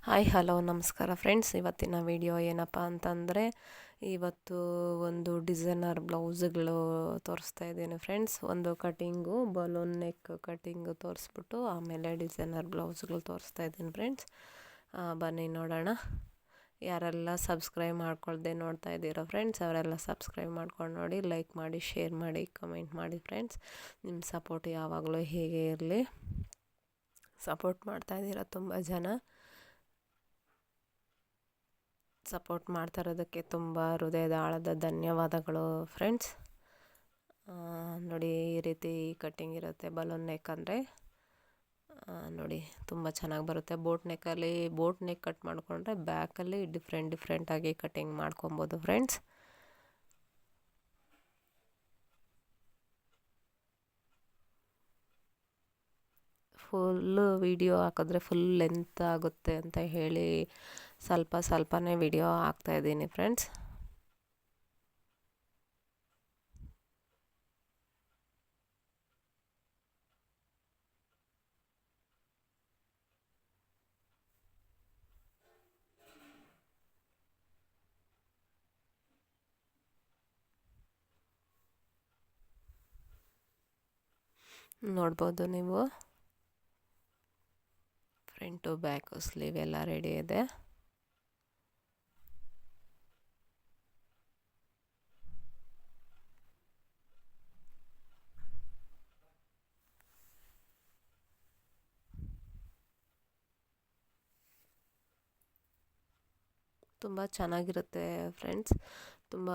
Hi hello ನಮಸ್ಕಾರ friends. ಇವತ್ತಿನ video ಏನಪ್ಪ ಅಂತಂದರೆ, ಇವತ್ತು ಒಂದು ಡಿಸೈನರ್ ಬ್ಲೌಸ್ಗಳು ತೋರಿಸ್ತಾ ಇದ್ದೀನಿ ಫ್ರೆಂಡ್ಸ್. ಒಂದು ಕಟಿಂಗು ಬಲೂನ್ ನೆಕ್ ಕಟಿಂಗು ತೋರಿಸ್ಬಿಟ್ಟು ಆಮೇಲೆ ಡಿಸೈನರ್ ಬ್ಲೌಸ್ಗಳು ತೋರಿಸ್ತಾ ಇದ್ದೀನಿ ಫ್ರೆಂಡ್ಸ್. ಬನ್ನಿ ನೋಡೋಣ. ಯಾರೆಲ್ಲ ಸಬ್ಸ್ಕ್ರೈಬ್ ಮಾಡ್ಕೊಳ್ದೆ ನೋಡ್ತಾ ಇದ್ದೀರೋ ಫ್ರೆಂಡ್ಸ್, ಅವರೆಲ್ಲ ಸಬ್ಸ್ಕ್ರೈಬ್ ಮಾಡ್ಕೊಂಡು ನೋಡಿ, ಲೈಕ್ ಮಾಡಿ, ಶೇರ್ ಮಾಡಿ, ಕಮೆಂಟ್ ಮಾಡಿ ಫ್ರೆಂಡ್ಸ್. ನಿಮ್ಮ ಸಪೋರ್ಟ್ ಯಾವಾಗಲೂ ಹೀಗೆ ಇರಲಿ. ಸಪೋರ್ಟ್ ಮಾಡ್ತಾ ಇದ್ದೀರಾ ತುಂಬ ಜನ. ಸಪೋರ್ಟ್ ಮಾಡ್ತಾ ಇರೋದಕ್ಕೆ ತುಂಬ ಹೃದಯದ ಆಳದ ಧನ್ಯವಾದಗಳು ಫ್ರೆಂಡ್ಸ್. ನೋಡಿ, ಈ ರೀತಿ ಕಟ್ಟಿಂಗ್ ಇರುತ್ತೆ ಬಲೂನ್ ನೆಕ್ ಅಂದರೆ. ನೋಡಿ, ತುಂಬ ಚೆನ್ನಾಗಿ ಬರುತ್ತೆ. ಬೋಟ್ ನೆಕ್ ಕಟ್ ಮಾಡಿಕೊಂಡ್ರೆ ಬ್ಯಾಕಲ್ಲಿ ಡಿಫ್ರೆಂಟಾಗಿ ಕಟ್ಟಿಂಗ್ ಮಾಡ್ಕೊಬೋದು ಫ್ರೆಂಡ್ಸ್. ಫುಲ್ಲು ವಿಡಿಯೋ ಹಾಕಿದ್ರೆ ಫುಲ್ ಲೆಂತ್ ಆಗುತ್ತೆ ಅಂತ ಹೇಳಿ ಸ್ವಲ್ಪನೇ ವಿಡಿಯೋ ಹಾಕ್ತಾಯಿದ್ದೀನಿ ಫ್ರೆಂಡ್ಸ್. ನೋಡ್ಬೋದು ನೀವು, ಫ್ರಂಟು ಬ್ಯಾಕು ಸ್ಲೀವ್ ಎಲ್ಲ ರೆಡಿ ಇದೆ. ತುಂಬ ಚೆನ್ನಾಗಿರುತ್ತೆ ಫ್ರೆಂಡ್ಸ್. ತುಂಬ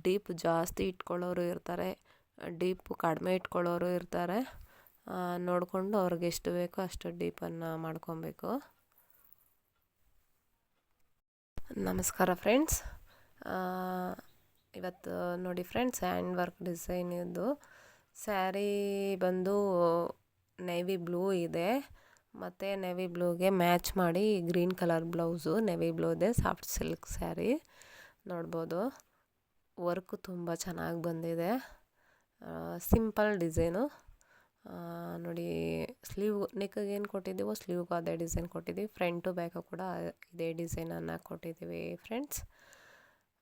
ಡೀಪ್ ಜಾಸ್ತಿ ಇಟ್ಕೊಳ್ಳೋರು ಇರ್ತಾರೆ, ಡೀಪ್ ಕಡಿಮೆ ಇಟ್ಕೊಳ್ಳೋರು ಇರ್ತಾರೆ. ನೋಡಿಕೊಂಡು ಅವ್ರಿಗೆ ಎಷ್ಟು ಬೇಕೋ ಅಷ್ಟು ಡೀಪನ್ನು ಮಾಡ್ಕೊಬೇಕು. ನಮಸ್ಕಾರ ಫ್ರೆಂಡ್ಸ್. ಇವತ್ತು ನೋಡಿ ಫ್ರೆಂಡ್ಸ್, ಹ್ಯಾಂಡ್ ವರ್ಕ್ ಡಿಸೈನ್ ಇದು ಸ್ಯಾರಿ ಬಂದು ನೇವಿ ಬ್ಲೂ ಇದೆ, ಮತ್ತು ನೇವಿ ಬ್ಲೂಗೆ ಮ್ಯಾಚ್ ಮಾಡಿ green colour blouse navy blue ಇದೆ. ಸಾಫ್ಟ್ ಸಿಲ್ಕ್ ಸ್ಯಾರಿ ನೋಡ್ಬೋದು. ವರ್ಕು ತುಂಬ ಚೆನ್ನಾಗಿ ಬಂದಿದೆ. Simple design. ನೋಡಿ, ಸ್ಲೀವ್ ನೆಕ್ಗೆ ಏನು ಕೊಟ್ಟಿದ್ದೀವೋ ಸ್ಲೀವ್ಗೂ ಅದೇ ಡಿಸೈನ್ ಕೊಟ್ಟಿದ್ದೀವಿ. ಫ್ರಂಟು ಬ್ಯಾಕು ಕೂಡ ಇದೇ ಡಿಸೈನನ್ನು ಕೊಟ್ಟಿದ್ದೀವಿ ಫ್ರೆಂಡ್ಸ್.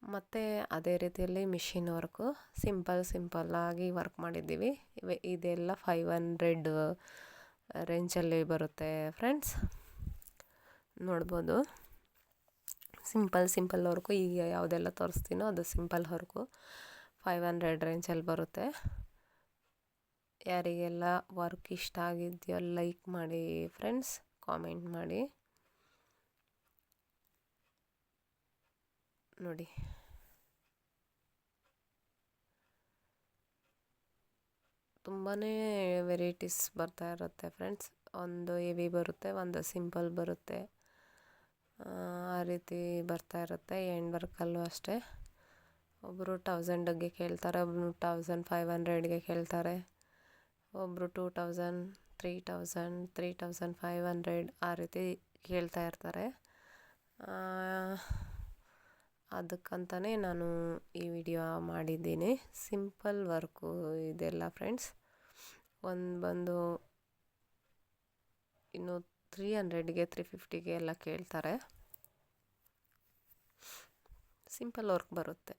ಮತ್ತು ಅದೇ ರೀತಿಯಲ್ಲಿ ಮಿಷಿನ್ ವರ್ಕು ಸಿಂಪಲ್ಲಾಗಿ ವರ್ಕ್ ಮಾಡಿದ್ದೀವಿ. ಇದೆಲ್ಲ 500 ರೇಂಜಲ್ಲಿ ಬರುತ್ತೆ ಫ್ರೆಂಡ್ಸ್. ನೋಡ್ಬೋದು, ಸಿಂಪಲ್ ವರ್ಕು. ಈಗ ಯಾವುದೆಲ್ಲ ತೋರಿಸ್ತೀನೋ ಅದು ಸಿಂಪಲ್ ವರ್ಕು 500 ರೇಂಜಲ್ಲಿ ಬರುತ್ತೆ. ಯಾರಿಗೆಲ್ಲ ವರ್ಕ್ ಇಷ್ಟ ಆಗಿದೆಯೋ ಲೈಕ್ ಮಾಡಿ ಫ್ರೆಂಡ್ಸ್, ಕಾಮೆಂಟ್ ಮಾಡಿ. ನೋಡಿ, ತುಂಬಾ ವೆರೈಟೀಸ್ ಬರ್ತಾ ಇರುತ್ತೆ ಫ್ರೆಂಡ್ಸ್. ಒಂದು ಹೆವಿ ಬರುತ್ತೆ, ಒಂದು ಸಿಂಪಲ್ ಬರುತ್ತೆ, ಆ ರೀತಿ ಬರ್ತಾ ಇರುತ್ತೆ. ಹ್ಯಾಂಡ್ ವರ್ಕಲ್ಲೂ ಅಷ್ಟೇ. ಒಬ್ಬರು 1000ಗೆ ಕೇಳ್ತಾರೆ, ಒಬ್ಬರು 1500ಗೆ ಕೇಳ್ತಾರೆ, ಒಬ್ಬರು 2000, 3000, 3500 ಆ ರೀತಿ ಕೇಳ್ತಾ ಇರ್ತಾರೆ. ಅದಕ್ಕಂತಲೇ ನಾನು ಈ ವಿಡಿಯೋ ಮಾಡಿದ್ದೀನಿ. ಸಿಂಪಲ್ ವರ್ಕು ಇದೆಲ್ಲ ಫ್ರೆಂಡ್ಸ್. ಒಂದು ಬಂದು ಇನ್ನು 300ಗೆ 350ಗೆ ಎಲ್ಲ ಕೇಳ್ತಾರೆ. ಸಿಂಪಲ್ ವರ್ಕ್ ಬರುತ್ತೆ.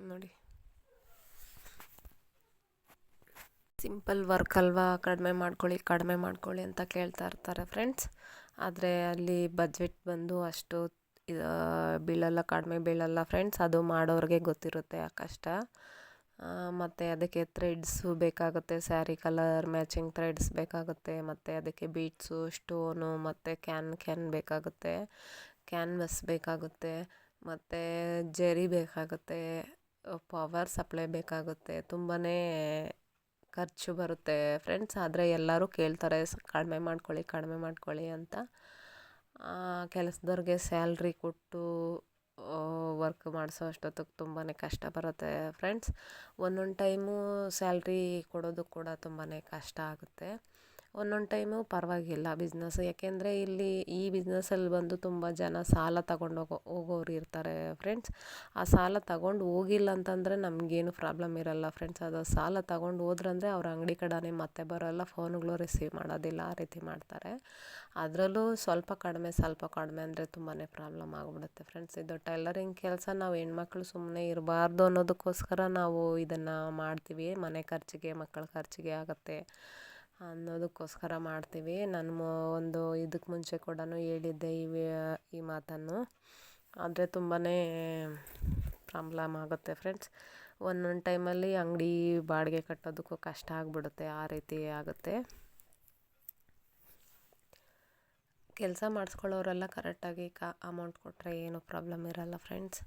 ನೋಡಿ, ಸಿಂಪಲ್ ವರ್ಕ್ ಅಲ್ವಾ, ಕಡಿಮೆ ಮಾಡ್ಕೊಳ್ಳಿ ಅಂತ ಕೇಳ್ತಾ ಇರ್ತಾರೆ ಫ್ರೆಂಡ್ಸ್. ಆದರೆ ಅಲ್ಲಿ ಬಜೆಟ್ ಬಂದು ಅಷ್ಟು ಕಡಿಮೆ ಬೀಳಲ್ಲ ಫ್ರೆಂಡ್ಸ್. ಅದು ಮಾಡೋರಿಗೆ ಗೊತ್ತಿರುತ್ತೆ ಆ ಕಷ್ಟ. ಮತ್ತು ಅದಕ್ಕೆ ಥ್ರೆಡ್ಸು ಬೇಕಾಗುತ್ತೆ, ಸ್ಯಾರಿ ಕಲರ್ ಮ್ಯಾಚಿಂಗ್ ಥ್ರೆಡ್ಸ್ ಬೇಕಾಗುತ್ತೆ, ಮತ್ತು ಅದಕ್ಕೆ ಬೀಡ್ಸು, ಸ್ಟೋನು, ಮತ್ತು ಕ್ಯಾನ್ ಬೇಕಾಗುತ್ತೆ, ಕ್ಯಾನ್ವಸ್ ಬೇಕಾಗುತ್ತೆ, ಮತ್ತು ಜರಿ ಬೇಕಾಗುತ್ತೆ, ಪವರ್ ಸಪ್ಲೈ ಬೇಕಾಗುತ್ತೆ. ತುಂಬಾ ಖರ್ಚು ಬರುತ್ತೆ ಫ್ರೆಂಡ್ಸ್. ಆದರೆ ಎಲ್ಲರೂ ಕೇಳ್ತಾರೆ ಕಡಿಮೆ ಮಾಡ್ಕೊಳ್ಳಿ ಅಂತ. ಕೆಲಸದವ್ರಿಗೆ ಸ್ಯಾಲ್ರಿ ಕೊಟ್ಟು ವರ್ಕ್ ಮಾಡಿಸೋ ಅಷ್ಟೊತ್ತಿಗೆ ತುಂಬಾ ಕಷ್ಟ ಬರುತ್ತೆ ಫ್ರೆಂಡ್ಸ್. ಒಂದೊಂದು ಟೈಮು ಸ್ಯಾಲ್ರಿ ಕೊಡೋದು ಕೂಡ ತುಂಬಾ ಕಷ್ಟ ಆಗುತ್ತೆ. ಒಂದೊಂದು ಟೈಮು ಪರವಾಗಿಲ್ಲ ಬಿಸ್ನೆಸ್, ಯಾಕೆಂದರೆ ಇಲ್ಲಿ ಈ ಬಿಸ್ನೆಸ್ಸಲ್ಲಿ ಬಂದು ತುಂಬ ಜನ ಸಾಲ ತಗೊಂಡು ಹೋಗೋರು ಇರ್ತಾರೆ ಫ್ರೆಂಡ್ಸ್. ಆ ಸಾಲ ತಗೊಂಡು ಹೋಗಿಲ್ಲ ಅಂತಂದರೆ ನಮಗೇನು ಪ್ರಾಬ್ಲಮ್ ಇರಲ್ಲ ಫ್ರೆಂಡ್ಸ್. ಅದು ಸಾಲ ತಗೊಂಡು ಹೋದ್ರಂದರೆ ಅವ್ರ ಅಂಗಡಿ ಕಡೆನೇ ಮತ್ತೆ ಬರೋಲ್ಲ, ಫೋನ್ಗಳು ರಿಸೀವ್ ಮಾಡೋದಿಲ್ಲ, ಆ ರೀತಿ ಮಾಡ್ತಾರೆ. ಅದರಲ್ಲೂ ಸ್ವಲ್ಪ ಕಡಿಮೆ ಅಂದರೆ ತುಂಬಾ ಪ್ರಾಬ್ಲಮ್ ಆಗಿಬಿಡುತ್ತೆ ಫ್ರೆಂಡ್ಸ್. ಇದು ಟೈಲರಿಂಗ್ ಕೆಲಸ ನಾವು ಹೆಣ್ಮಕ್ಳು ಸುಮ್ಮನೆ ಇರಬಾರ್ದು ಅನ್ನೋದಕ್ಕೋಸ್ಕರ ನಾವು ಇದನ್ನು ಮಾಡ್ತೀವಿ. ಮನೆ ಖರ್ಚಿಗೆ, ಮಕ್ಕಳ ಖರ್ಚಿಗೆ ಆಗುತ್ತೆ ಅನ್ನೋದಕ್ಕೋಸ್ಕರ ಮಾಡ್ತೀವಿ. ನಾನು ಒಂದು ಇದಕ್ಕೆ ಮುಂಚೆ ಕೂಡ ಹೇಳಿದ್ದೆ ಈ ಮಾತನ್ನು. ಆದರೆ ತುಂಬಾ ಪ್ರಾಬ್ಲಮ್ ಆಗುತ್ತೆ ಫ್ರೆಂಡ್ಸ್. ಒಂದೊಂದು ಟೈಮಲ್ಲಿ ಅಂಗಡಿ ಬಾಡಿಗೆ ಕಟ್ಟೋದಕ್ಕೂ ಕಷ್ಟ ಆಗಿಬಿಡುತ್ತೆ, ಆ ರೀತಿ ಆಗುತ್ತೆ. ಕೆಲಸ ಮಾಡಿಸ್ಕೊಳ್ಳೋರೆಲ್ಲ ಕರೆಕ್ಟಾಗಿ ಅಮೌಂಟ್ ಕೊಟ್ಟರೆ ಏನೂ ಪ್ರಾಬ್ಲಮ್ ಇರಲ್ಲ ಫ್ರೆಂಡ್ಸ್.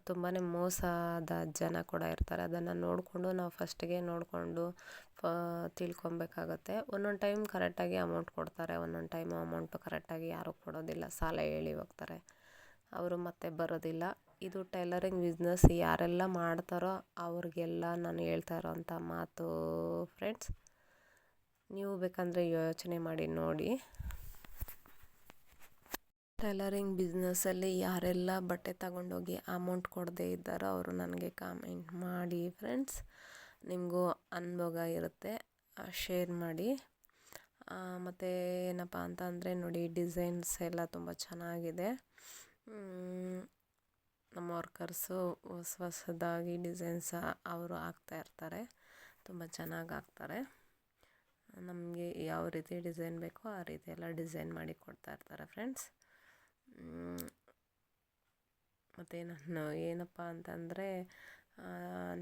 ತುಂಬಾ ಮೋಸದ ಜನ ಕೂಡ ಇರ್ತಾರೆ. ಅದನ್ನು ನೋಡಿಕೊಂಡು ನಾವು ಫಸ್ಟಿಗೆ ನೋಡಿಕೊಂಡು ತಿಳ್ಕೊಬೇಕಾಗತ್ತೆ. ಒಂದೊಂದು ಟೈಮ್ ಕರೆಕ್ಟಾಗಿ ಅಮೌಂಟ್ ಕೊಡ್ತಾರೆ, ಒಂದೊಂದು ಟೈಮು ಅಮೌಂಟು ಕರೆಕ್ಟಾಗಿ ಯಾರೂ ಕೊಡೋದಿಲ್ಲ, ಸಾಲ ಹೇಳಿ ಹೋಗ್ತಾರೆ, ಅವರು ಮತ್ತೆ ಬರೋದಿಲ್ಲ. ಇದು ಟೈಲರಿಂಗ್ ಬಿಸ್ನೆಸ್ ಯಾರೆಲ್ಲ ಮಾಡ್ತಾರೋ ಅವ್ರಿಗೆಲ್ಲ ನಾನು ಹೇಳ್ತಾ ಇರೋವಂಥ ಮಾತು ಫ್ರೆಂಡ್ಸ್. ನೀವು ಬೇಕಂದರೆ ಯೋಚನೆ ಮಾಡಿ ನೋಡಿ. ಟೈಲರಿಂಗ್ ಬಿಸ್ನೆಸ್ಸಲ್ಲಿ ಯಾರೆಲ್ಲ ಬಟ್ಟೆ ತಗೊಂಡೋಗಿ ಅಮೌಂಟ್ ಕೊಡದೇ ಇದ್ದಾರೋ ಅವರು ನನಗೆ ಕಾಮೆಂಟ್ ಮಾಡಿ ಫ್ರೆಂಡ್ಸ್. ನಿಮಗೂ ಅನುಭವ ಇರುತ್ತೆ, ಶೇರ್ ಮಾಡಿ. ಮತ್ತು ಏನಪ್ಪ ಅಂತಂದರೆ ನೋಡಿ, ಡಿಸೈನ್ಸ್ ಎಲ್ಲ ತುಂಬ ಚೆನ್ನಾಗಿದೆ. ನಮ್ಮ ವರ್ಕರ್ಸು ಹೊಸದಾಗಿ ಡಿಸೈನ್ಸ್ ಅವರು ಹಾಕ್ತಾಯಿರ್ತಾರೆ, ತುಂಬ ಚೆನ್ನಾಗಿ ಹಾಕ್ತಾರೆ. ನಮಗೆ ಯಾವ ರೀತಿ ಡಿಸೈನ್ ಬೇಕೋ ಆ ರೀತಿ ಎಲ್ಲ ಡಿಸೈನ್ ಮಾಡಿ ಕೊಡ್ತಾಯಿರ್ತಾರೆ ಫ್ರೆಂಡ್ಸ್. ಮತ್ತು ನಾನು ಏನಪ್ಪ ಅಂತಂದರೆ,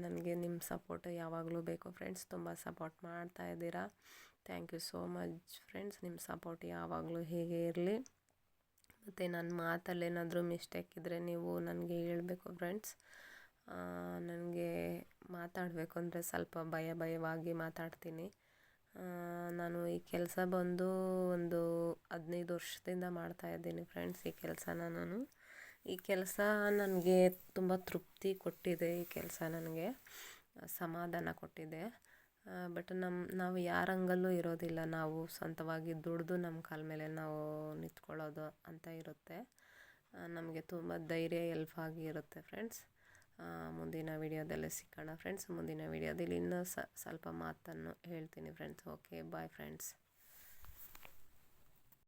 ನನಗೆ ನಿಮ್ಮ ಸಪೋರ್ಟ್ ಯಾವಾಗಲೂ ಬೇಕು ಫ್ರೆಂಡ್ಸ್. ತುಂಬ ಸಪೋರ್ಟ್ ಮಾಡ್ತಾಯಿದ್ದೀರಾ, thank you so much friends. ನಿಮ್ಮ ಸಪೋರ್ಟ್ ಯಾವಾಗಲೂ ಹೀಗೆ ಇರಲಿ. ಮತ್ತು ನನ್ನ ಮಾತಲ್ಲೇನಾದರೂ ಮಿಸ್ಟೇಕ್ ಇದ್ದರೆ ನೀವು ನನಗೆ ಹೇಳಬೇಕು ಫ್ರೆಂಡ್ಸ್. ನನಗೆ ಮಾತಾಡಬೇಕು ಅಂದರೆ ಸ್ವಲ್ಪ ಭಯವಾಗಿ ಮಾತಾಡ್ತೀನಿ. ನಾನು ಈ ಕೆಲಸ ಬಂದು ಒಂದು 15 ವರ್ಷದಿಂದ ಮಾಡ್ತಾಯಿದ್ದೀನಿ ಫ್ರೆಂಡ್ಸ್. ಈ ಕೆಲಸನ ಈ ಕೆಲಸ ನನಗೆ ತುಂಬ ತೃಪ್ತಿ ಕೊಟ್ಟಿದೆ. ಈ ಕೆಲಸ ನನಗೆ ಸಮಾಧಾನ ಕೊಟ್ಟಿದೆ. ಬಟ್ ನಾವು ಯಾರ ಹಂಗಲ್ಲೂ ಇರೋದಿಲ್ಲ, ನಾವು ಸ್ವಂತವಾಗಿ ದುಡಿದು ನಮ್ಮ ಕಾಲ ಮೇಲೆ ನಾವು ನಿಂತ್ಕೊಳ್ಳೋದು ಅಂತ ಇರುತ್ತೆ. ನಮಗೆ ತುಂಬ ಧೈರ್ಯ ಹೆಲ್ಪ್ ಆಗಿರುತ್ತೆ ಫ್ರೆಂಡ್ಸ್. ಮುಂದಿನ ವಿಡಿಯೋದಲ್ಲೇ ಸಿಗೋಣ ಫ್ರೆಂಡ್ಸ್. ಮುಂದಿನ ವಿಡಿಯೋದಲ್ಲಿ ಇನ್ನೂ ಸ್ವಲ್ಪ ಮಾತನ್ನು ಹೇಳ್ತೀನಿ ಫ್ರೆಂಡ್ಸ್. Okay, bye friends.